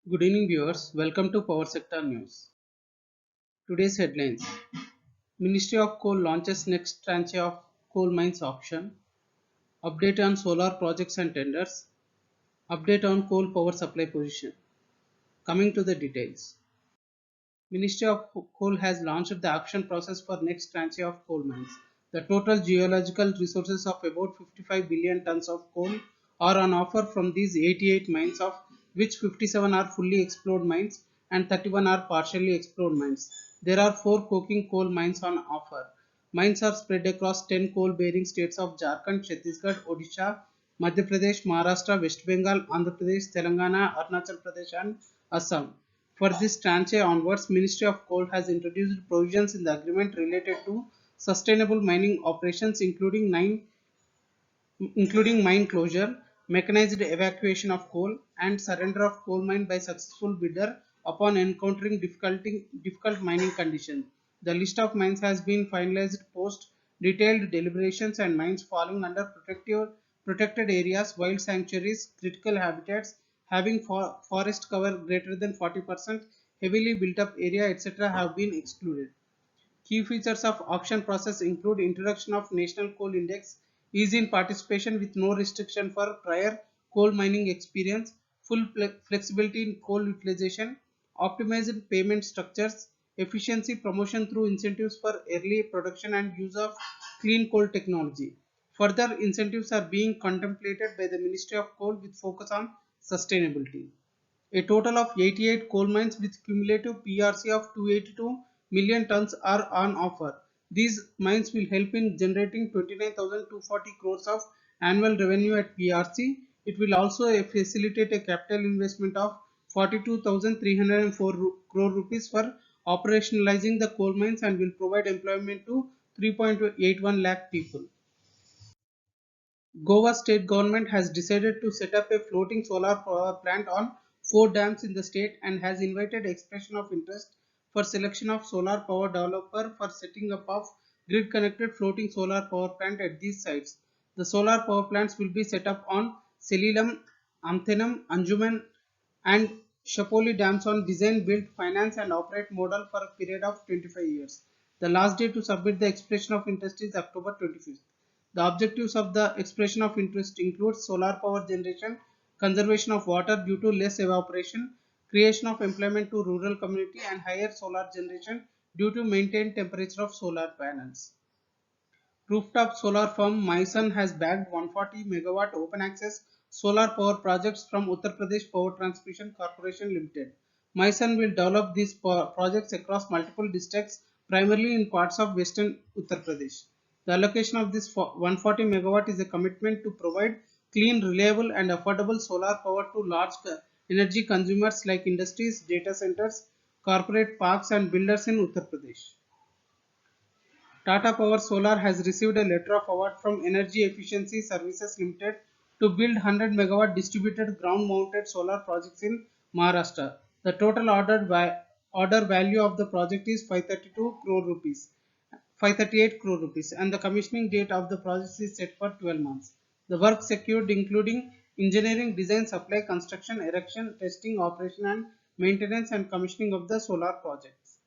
Good evening, viewers. Welcome to Power Sector News. Today's headlines: Ministry of Coal launches next tranche of coal mines auction. Update on solar projects and tenders. Update on coal power supply position. Coming to the details. Ministry of Coal has launched the auction process for next tranche of coal mines. The total geological resources of about 55 billion tons of coal are on offer from these 88 mines, of which 57 are fully explored mines and 31 are partially explored mines. There are 4 coking coal mines on offer. Mines are spread across 10 coal-bearing states of Jharkhand, Chhattisgarh, Odisha, Madhya Pradesh, Maharashtra, West Bengal, Andhra Pradesh, Telangana, Arunachal Pradesh and Assam. For this tranche onwards, Ministry of Coal has introduced provisions in the agreement related to sustainable mining operations, including mine closure, mechanized evacuation of coal, and surrender of coal mine by successful bidder upon encountering difficult mining conditions. The list of mines has been finalized post detailed deliberations, and mines falling under protected areas, wild sanctuaries, critical habitats, having forest cover greater than 40%, heavily built up area, etc. have been excluded. Key features of auction process include introduction of National Coal Index, ease in participation with no restriction for prior coal mining experience, full flexibility in coal utilization, optimized payment structures, efficiency promotion through incentives for early production and use of clean coal technology. Further incentives are being contemplated by the Ministry of Coal with focus on sustainability. A total of 88 coal mines with cumulative PRC of 282 million tons are on offer. These mines will help in generating 29,240 crores of annual revenue at PRC. It will also facilitate a capital investment of 42,304 crore rupees for operationalizing the coal mines and will provide employment to 3.81 lakh people. Goa state government has decided to set up a floating solar power plant on 4 dams in the state and has invited expression of interest for selection of solar power developer for setting up of grid connected floating solar power plant at these sites. The solar power plants will be set up on Selilam, Amthenam, Anjuman and Shapoli dams on design, build, finance and operate model for a period of 25 years. The last day to submit the expression of interest is October 25th. The objectives of the expression of interest include solar power generation, conservation of water due to less evaporation, creation of employment to rural community and higher solar generation due to maintained temperature of solar panels. Rooftop solar firm Myson has bagged 140 megawatt open access solar power projects from Uttar Pradesh Power Transmission Corporation Limited. Myson will develop these projects across multiple districts, primarily in parts of western Uttar Pradesh. The allocation of this 140 megawatt is a commitment to provide clean, reliable, and affordable solar power to large energy consumers like industries, data centers, corporate parks, and builders in Uttar Pradesh. Tata Power Solar has received a letter of award from Energy Efficiency Services Limited to build 100 megawatt distributed ground mounted solar projects in Maharashtra. The total order value of the project is 532 crore rupees, 538 crore rupees, and the commissioning date of the project is set for 12 months. The work secured including engineering, design, supply, construction, erection, testing, operation and maintenance and commissioning of the solar projects.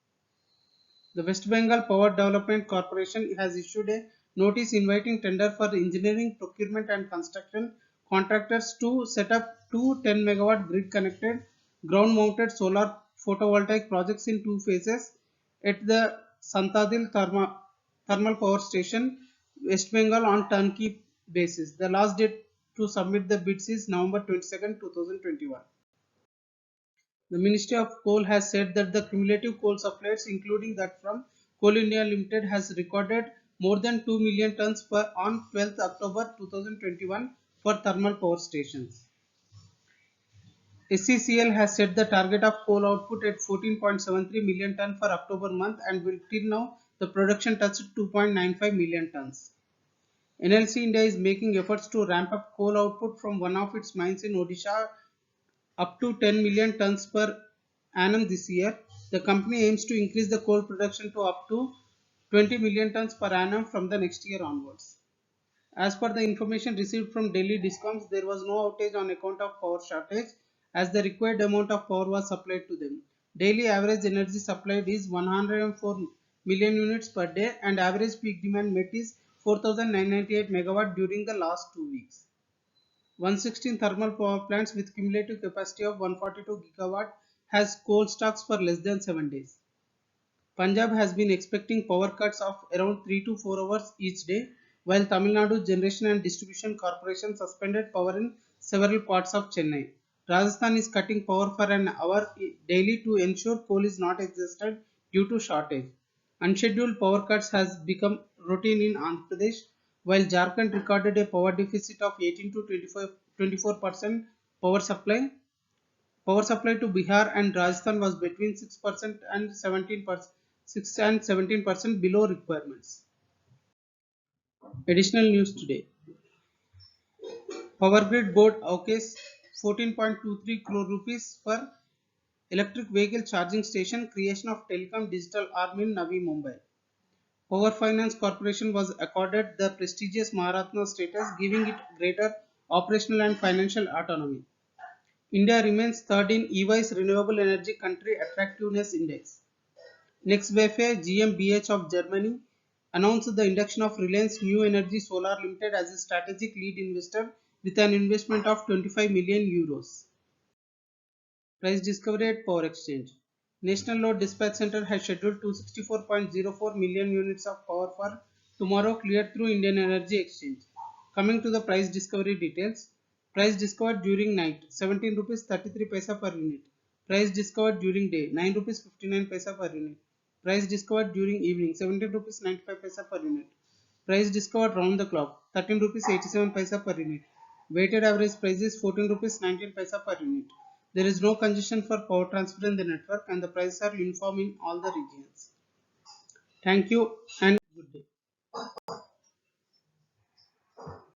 The West Bengal Power Development Corporation has issued a notice inviting tender for engineering, procurement and construction contractors to set up two 10 megawatt grid connected ground mounted solar photovoltaic projects in 2 phases at the Santadil Thermal Power Station, West Bengal on turnkey basis. The last date to submit the bids is November 22nd, 2021. The Ministry of Coal has said that the cumulative coal supplies, including that from Coal India Limited, has recorded more than 2 million tons on 12th October 2021 for thermal power stations. SCCL has set the target of coal output at 14.73 million tons for October month and will till now the production touched 2.95 million tons. NLC India is making efforts to ramp up coal output from one of its mines in Odisha up to 10 million tons per annum this year. The company aims to increase the coal production to up to 20 million tons per annum from the next year onwards. As per the information received from Delhi Discoms, there was no outage on account of power shortage. as the required amount of power was supplied to them. Daily average energy supplied is 104 million units per day and average peak demand met is 4998 megawatt during the last 2 weeks. 116 thermal power plants with cumulative capacity of 142 gigawatt has coal stocks for less than 7 days. Punjab has been expecting power cuts of around 3 to 4 hours each day, while Tamil Nadu Generation and Distribution Corporation suspended power in several parts of Chennai. Rajasthan is cutting power for an hour daily to ensure coal is not exhausted due to shortage. Unscheduled power cuts has become routine in Andhra Pradesh, while Jharkhand recorded a power deficit of 18 to 24% power supply. Power supply to Bihar and Rajasthan was between 6% and 17%, 6 and 17% below requirements. Additional news today. Power Grid Board okays 14.23 crore rupees for electric vehicle charging station creation of telecom digital arm in Navi Mumbai. Power Finance Corporation was accorded the prestigious Maharatna status, giving it greater operational and financial autonomy. India remains third in EY's Renewable Energy Country Attractiveness Index. Nextwefe GmbH of Germany announced the induction of Reliance New Energy Solar Limited as a strategic lead investor with an investment of 25 million euros. Price discovery at Power Exchange. National Load Dispatch Center has scheduled 264.04 million units of power for tomorrow cleared through Indian Energy Exchange. Coming to the price discovery details. Price discovered during night 17 rupees 33 paisa per unit. Price discovered during day 9 rupees 59 paisa per unit. Price discovered during evening 17 rupees 95 paisa per unit. Price discovered round the clock 13 rupees 87 paisa per unit. Weighted average price is 14 rupees 19 paisa per unit. There is no congestion for power transfer in the network and the prices are uniform in all the regions. Thank you and